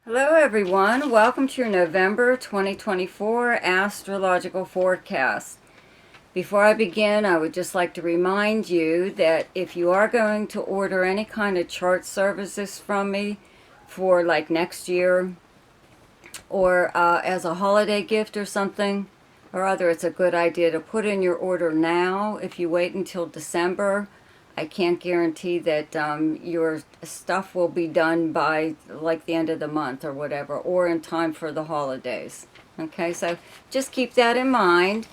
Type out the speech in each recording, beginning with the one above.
Hello everyone, welcome to your November 2024 astrological forecast. Before I begin, I would just like to remind you that if you are going to order any kind of chart services from me for like next year or as a holiday gift or something or other, it's a good idea to put in your order now. If you wait until December, I can't guarantee that your stuff will be done by like the end of the month or whatever, or in time for the holidays. Okay, so just keep that in mind.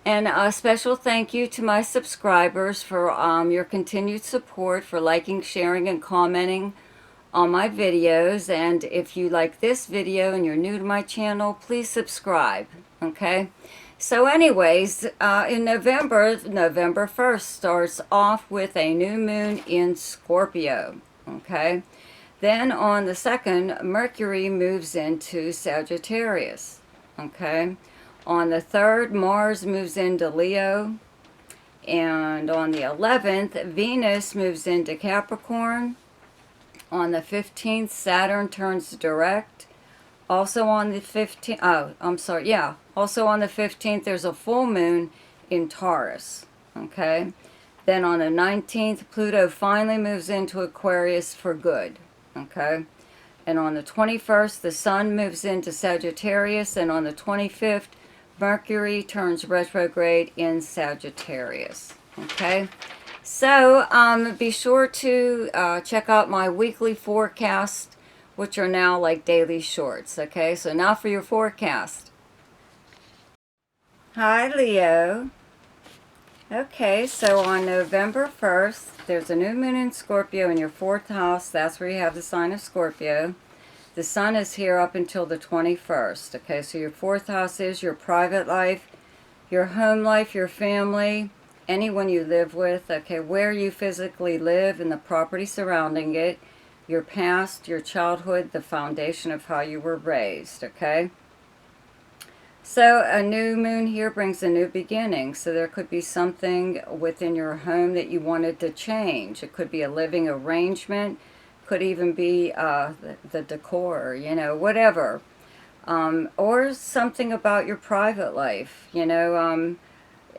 And a special thank you to my subscribers for your continued support, for liking, sharing, and commenting on my videos. And if you like this video and you're new to my channel, please subscribe. Okay? So anyways, in November 1st starts off with a new moon in Scorpio. Okay? Then on the 2nd, Mercury moves into Sagittarius. Okay? On the 3rd, Mars moves into Leo. And on the 11th, Venus moves into Capricorn. On the 15th, Saturn turns direct. Also on the 15th, also on the 15th, there's a full moon in Taurus. Okay? Then on the 19th, Pluto finally moves into Aquarius for good. Okay? And on the 21st, the Sun moves into Sagittarius. And on the 25th, Mercury turns retrograde in Sagittarius. Okay? So be sure to check out my weekly forecast, which are now like daily shorts. Okay, so now for your forecast. Hi, Leo. Okay, so on November 1st, there's a new moon in Scorpio in your 4th house. That's where you have the sign of Scorpio. The sun is here up until the 21st. Okay, so your 4th house is your private life, your home life, your family, anyone you live with, okay, where you physically live and the property surrounding it, your past, your childhood, the foundation of how you were raised, okay? So a new moon here brings a new beginning. So there could be something within your home that you wanted to change. It could be a living arrangement, could even be the decor, you know, whatever. Or something about your private life, you know.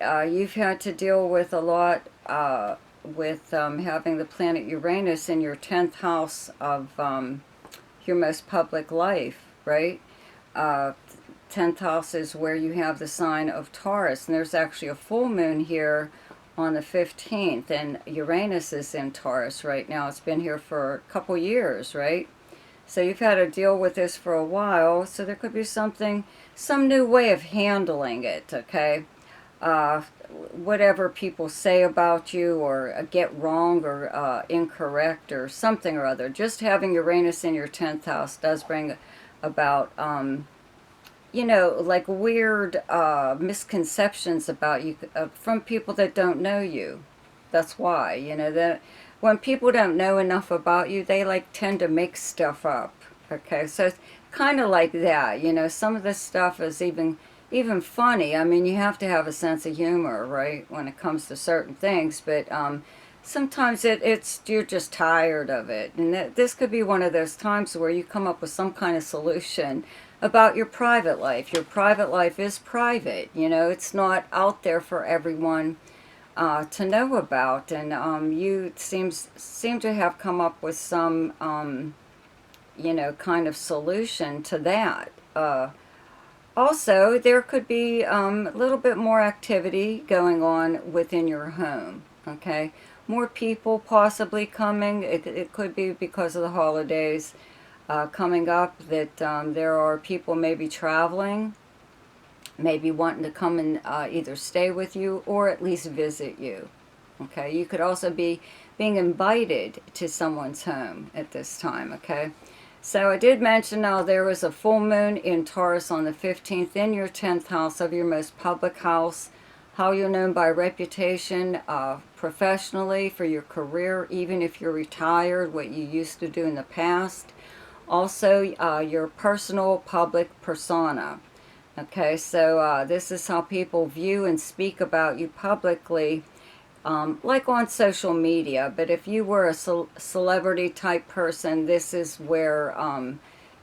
You've had to deal with a lot with having the planet Uranus in your 10th house of your most public life, right? 10th house is where you have the sign of Taurus, and there's actually a full moon here on the 15th, and Uranus is in Taurus right now. It's been here for a couple years, right? So you've had to deal with this for a while, so there could be something, some new way of handling it, okay? Whatever people say about you or get wrong or incorrect or something or other. Just having Uranus in your 10th house does bring about, you know, like weird misconceptions about you from people that don't know you. That's why, you know, that when people don't know enough about you, they like tend to make stuff up. Okay, so it's kind of like that, you know. Some of this stuff is even funny. I mean, you have to have a sense of humor, right, when it comes to certain things, but sometimes it's you're just tired of it. And this could be one of those times where you come up with some kind of solution about your private life. Your private life is private, you know, it's not out there for everyone to know about. And you seem to have come up with some, you know, kind of solution to that. Also, there could be a little bit more activity going on within your home, okay? More people possibly coming. It could be because of the holidays coming up that there are people maybe traveling, maybe wanting to come and either stay with you or at least visit you, okay? You could also be being invited to someone's home at this time, okay? So I did mention now there was a full moon in Taurus on the 15th in your 10th house of your most public house, how you're known by reputation, professionally, for your career, even if you're retired, what you used to do in the past. Also, your personal public persona. Okay, so this is how people view and speak about you publicly, like on social media. But if you were a celebrity type person, this is where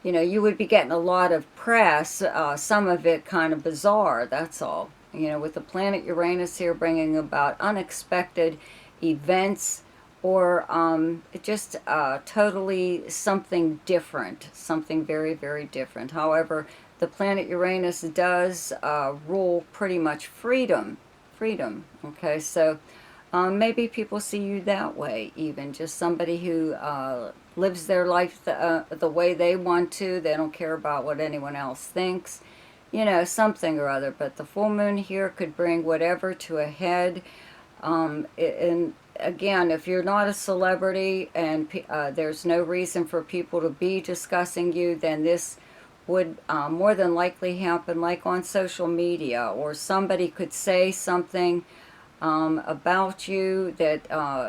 you know, you would be getting a lot of press, some of it kind of bizarre, that's all. You know, with the planet Uranus here bringing about unexpected events, or just totally something different, something very, very different. However, the planet Uranus does rule pretty much freedom. Freedom, okay? So maybe people see you that way, even. Just somebody who lives their life the way they want to. They don't care about what anyone else thinks. You know, something or other. But the full moon here could bring whatever to a head. And again, if you're not a celebrity and there's no reason for people to be discussing you, then this would more than likely happen like on social media, or somebody could say something about you that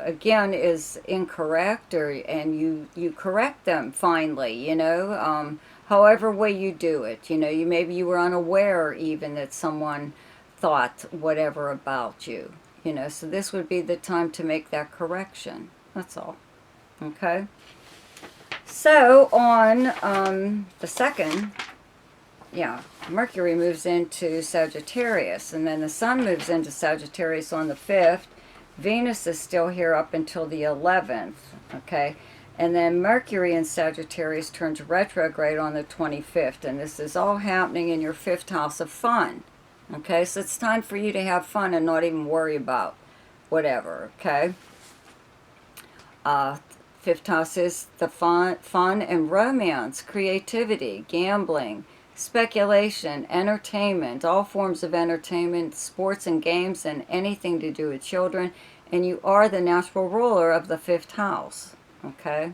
again is incorrect, or and you correct them finally, you know, however way you do it. You know, you maybe you were unaware even that someone thought whatever about you, you know, so this would be the time to make that correction. That's all. Okay, so on the 2nd, yeah, Mercury moves into Sagittarius, and then the Sun moves into Sagittarius on the 5th. Venus is still here up until the 11th, okay? And then Mercury in Sagittarius turns retrograde on the 25th, and this is all happening in your 5th house of fun, okay? So it's time for you to have fun and not even worry about whatever, okay? 5th house is the fun and romance, creativity, gambling, speculation, entertainment, all forms of entertainment, sports and games, and anything to do with children. And you are the natural ruler of the 5th house. Okay?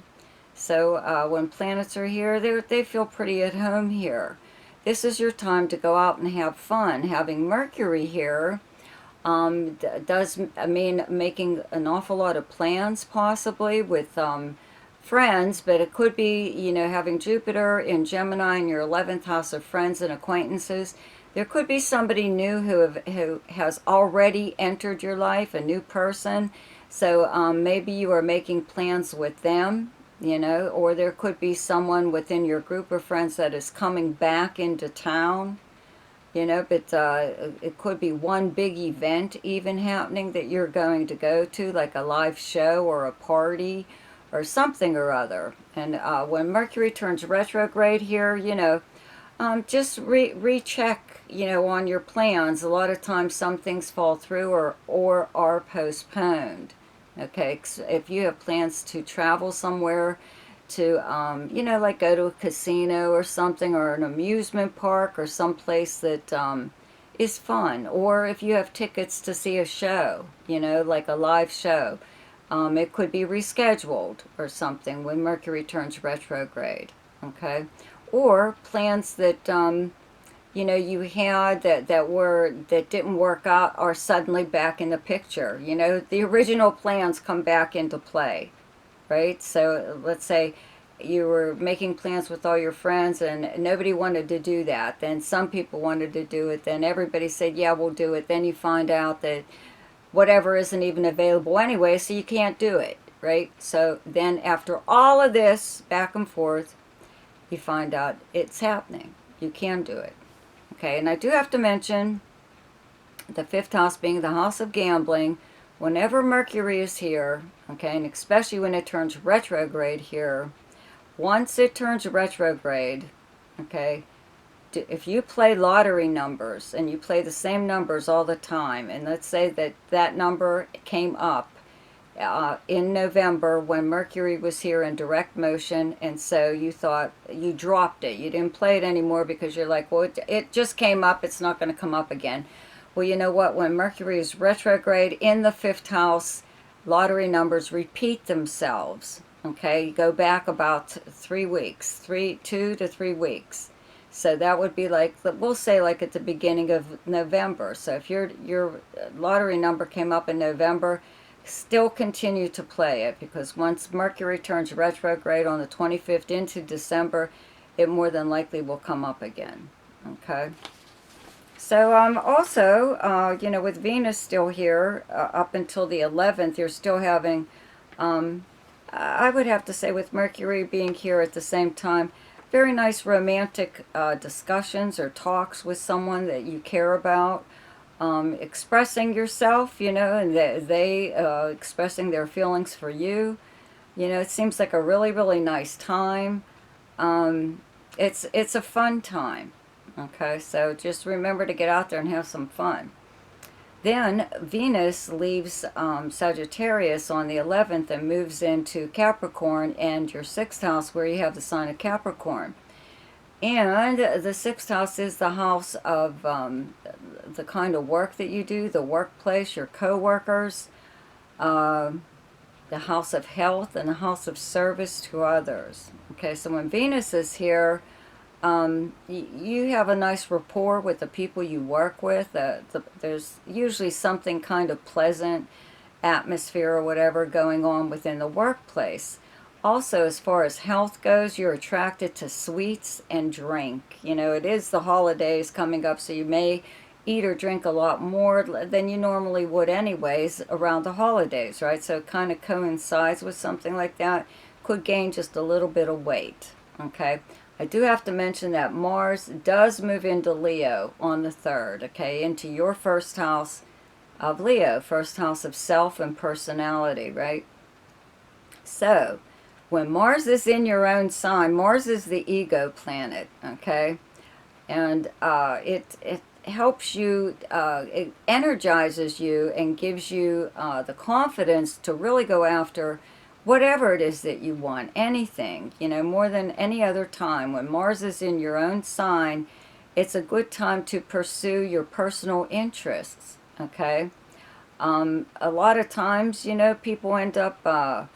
So when planets are here, they feel pretty at home here. This is your time to go out and have fun. Having Mercury here does mean making an awful lot of plans, possibly with friends, but it could be, you know, having Jupiter in Gemini in your 11th house of friends and acquaintances. There could be somebody new who has already entered your life, a new person. So maybe you are making plans with them, you know, or there could be someone within your group of friends that is coming back into town, you know, but it could be one big event even happening that you're going to go to, like a live show or a party or something or other. And when Mercury turns retrograde here, you know, just recheck, you know, on your plans. A lot of times some things fall through or are postponed. Okay, if you have plans to travel somewhere, to, you know, like go to a casino or something, or an amusement park, or someplace that is fun. Or if you have tickets to see a show, you know, like a live show, it could be rescheduled or something when Mercury turns retrograde, okay? Or plans that, you know, you had that didn't work out are suddenly back in the picture. You know, the original plans come back into play, right? So let's say you were making plans with all your friends and nobody wanted to do that. Then some people wanted to do it. Then everybody said, yeah, we'll do it. Then you find out that whatever isn't even available anyway, so you can't do it, right? So then after all of this back and forth, you find out it's happening. You can do it. Okay, and I do have to mention the 5th house being the house of gambling. Whenever Mercury is here, okay, and especially when it turns retrograde here, once it turns retrograde, okay, if you play lottery numbers and you play the same numbers all the time, and let's say that that number came up in November when Mercury was here in direct motion, and so you thought you dropped it, you didn't play it anymore because you're like, well, it just came up, it's not going to come up again. Well, you know what, when Mercury is retrograde in the 5th house, lottery numbers repeat themselves. Okay, you go back about 3 weeks, 2 to 3 weeks. So that would be like, we'll say like at the beginning of November. So if your lottery number came up in November, still continue to play it, because once Mercury turns retrograde on the 25th into December, it more than likely will come up again. Okay. So also, you know, with Venus still here up until the 11th, you're still having, I would have to say with Mercury being here at the same time, very nice romantic discussions or talks with someone that you care about. Expressing yourself, you know, and they expressing their feelings for you. You know, it seems like a really, really nice time. Um, it's a fun time. Okay, so just remember to get out there and have some fun. Then Venus leaves Sagittarius on the 11th and moves into Capricorn and your sixth house where you have the sign of Capricorn. And the sixth house is the house of the kind of work that you do, the workplace, your co-workers, uh, the house of health, and the house of service to others. Okay, so when Venus is here, you have a nice rapport with the people you work with. There's usually something kind of pleasant atmosphere or whatever going on within the workplace. Also, as far as health goes, you're attracted to sweets and drink. You know, it is the holidays coming up, so you may eat or drink a lot more than you normally would anyways around the holidays, right? So it kind of coincides with something like that. Could gain just a little bit of weight, okay? I do have to mention that Mars does move into Leo on the 3rd, okay, into your first house of Leo, first house of self and personality, right? So, when Mars is in your own sign, Mars is the ego planet, okay? And it helps you, it energizes you and gives you the confidence to really go after whatever it is that you want, anything, you know, more than any other time. When Mars is in your own sign, it's a good time to pursue your personal interests, okay? A lot of times, you know, people end up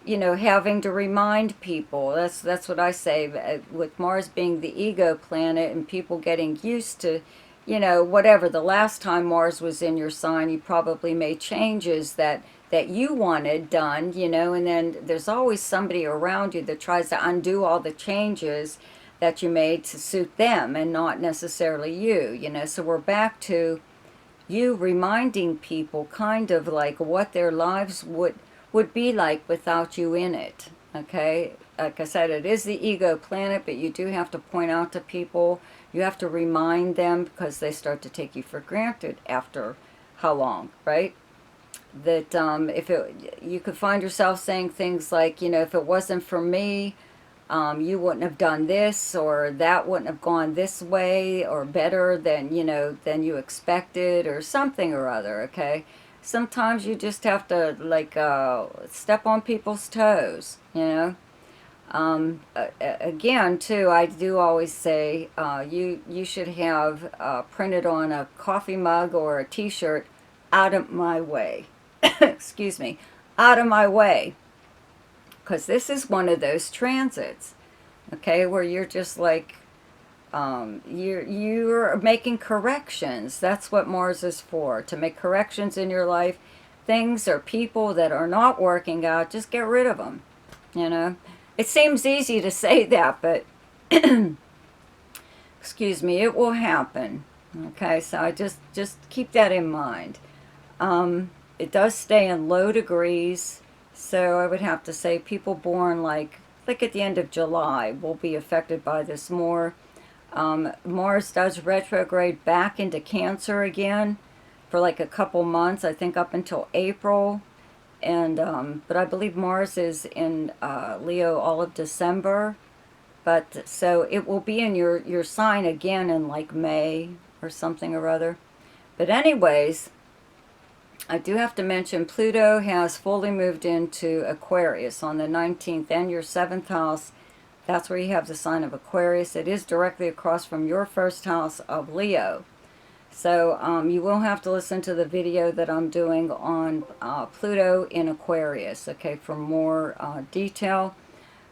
you know, having to remind people. That's what I say. With Mars being the ego planet and people getting used to, you know, whatever. The last time Mars was in your sign, you probably made changes that you wanted done, you know, and then there's always somebody around you that tries to undo all the changes that you made to suit them and not necessarily you, you know. So we're back to you reminding people kind of like what their lives would be like without you in it, okay? Like I said, it is the ego planet, but you do have to point out to people, you have to remind them because they start to take you for granted after how long, right? That if it, you could find yourself saying things like, you know, if it wasn't for me, you wouldn't have done this, or that wouldn't have gone this way, or better than, you know, than you expected, or something or other, okay? Sometimes you just have to, like, step on people's toes, you know? Again, too, I do always say you should have printed on a coffee mug or a t-shirt, out of my way. Excuse me. Out of my way. Because this is one of those transits, okay, where you're just like, you're making corrections. That's what Mars is for, to make corrections in your life. Things or people that are not working out, just get rid of them, you know. It seems easy to say that, but excuse me, it will happen. Okay, so I just keep that in mind. It does stay in low degrees, so I would have to say people born like at the end of July will be affected by this more. Mars does retrograde back into Cancer again for like a couple months, I think up until April. And but I believe Mars is in Leo all of December. But so it will be in your sign again in like May or something or other. But anyways, I do have to mention Pluto has fully moved into Aquarius on the 19th, and your 7th house. That's where you have the sign of Aquarius. It is directly across from your first house of Leo. So you will have to listen to the video that I'm doing on Pluto in Aquarius, okay, for more detail.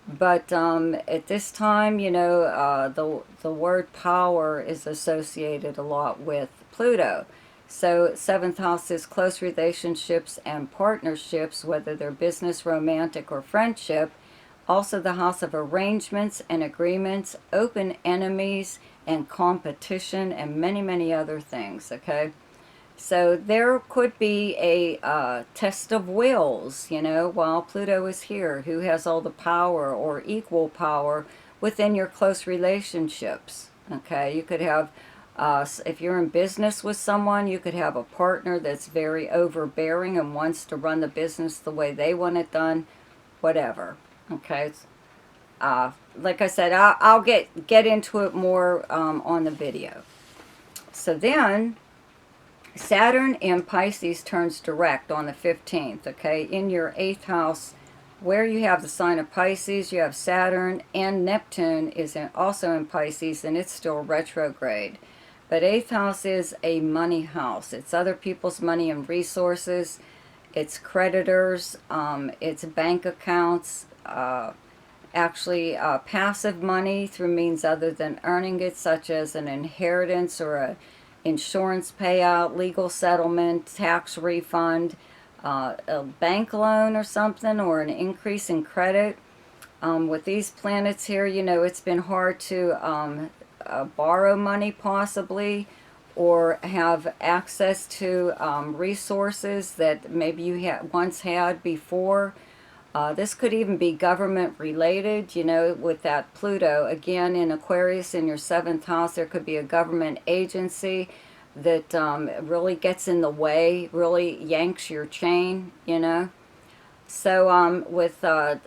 But at this time, you know, the word power is associated a lot with Pluto. So 7th house is close relationships and partnerships, whether they're business, romantic, or friendship. Also the house of arrangements and agreements, open enemies, and competition, and many, many other things, okay? So there could be a test of wills, you know, while Pluto is here. Who has all the power or equal power within your close relationships. Okay, you could have, if you're in business with someone, you could have a partner that's very overbearing and wants to run the business the way they want it done, whatever. Okay, like I said, I'll get into it more on the video. So then, Saturn in Pisces turns direct on the 15th, okay? In your 8th house, where you have the sign of Pisces, you have Saturn, and Neptune is also in Pisces, and it's still retrograde. But 8th house is a money house. It's other people's money and resources. It's creditors. It's bank accounts. Actually, passive money through means other than earning it, such as an inheritance or a insurance payout, legal settlement, tax refund, a bank loan or something, or an increase in credit. With these planets here, you know, it's been hard to borrow money possibly, or have access to resources that maybe you once had before. This could even be government related, you know, with that Pluto. Again, in Aquarius, in your 7th house, there could be a government agency that really gets in the way, really yanks your chain, you know. So with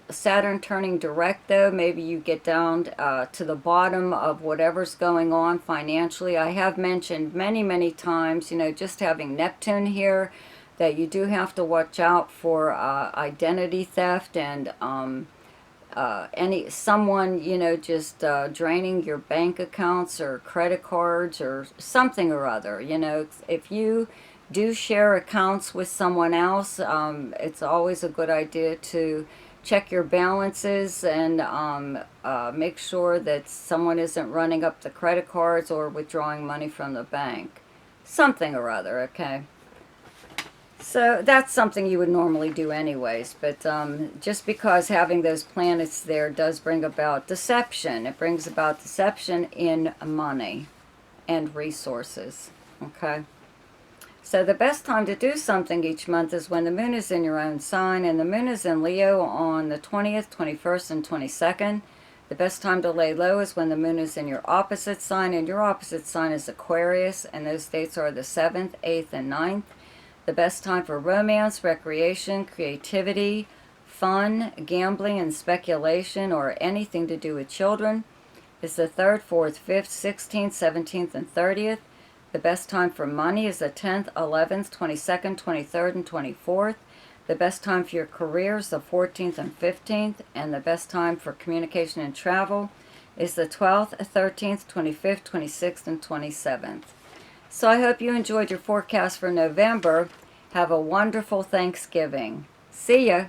Saturn turning direct, though, maybe you get down to the bottom of whatever's going on financially. I have mentioned many, many times, you know, just having Neptune here, that you do have to watch out for identity theft and someone, you know, just draining your bank accounts or credit cards or something or other. You know, if you do share accounts with someone else, it's always a good idea to check your balances and make sure that someone isn't running up the credit cards or withdrawing money from the bank. Something or other, okay? So that's something you would normally do anyways, but just because having those planets there does bring about deception. It brings about deception in money and resources, okay? So the best time to do something each month is when the moon is in your own sign, and the moon is in Leo on the 20th, 21st, and 22nd. The best time to lay low is when the moon is in your opposite sign, and your opposite sign is Aquarius, and those dates are the 7th, 8th, and 9th. The best time for romance, recreation, creativity, fun, gambling, and speculation, or anything to do with children is the 3rd, 4th, 5th, 16th, 17th, and 30th. The best time for money is the 10th, 11th, 22nd, 23rd, and 24th. The best time for your career is the 14th and 15th. And the best time for communication and travel is the 12th, 13th, 25th, 26th, and 27th. So I hope you enjoyed your forecast for November. Have a wonderful Thanksgiving. See ya.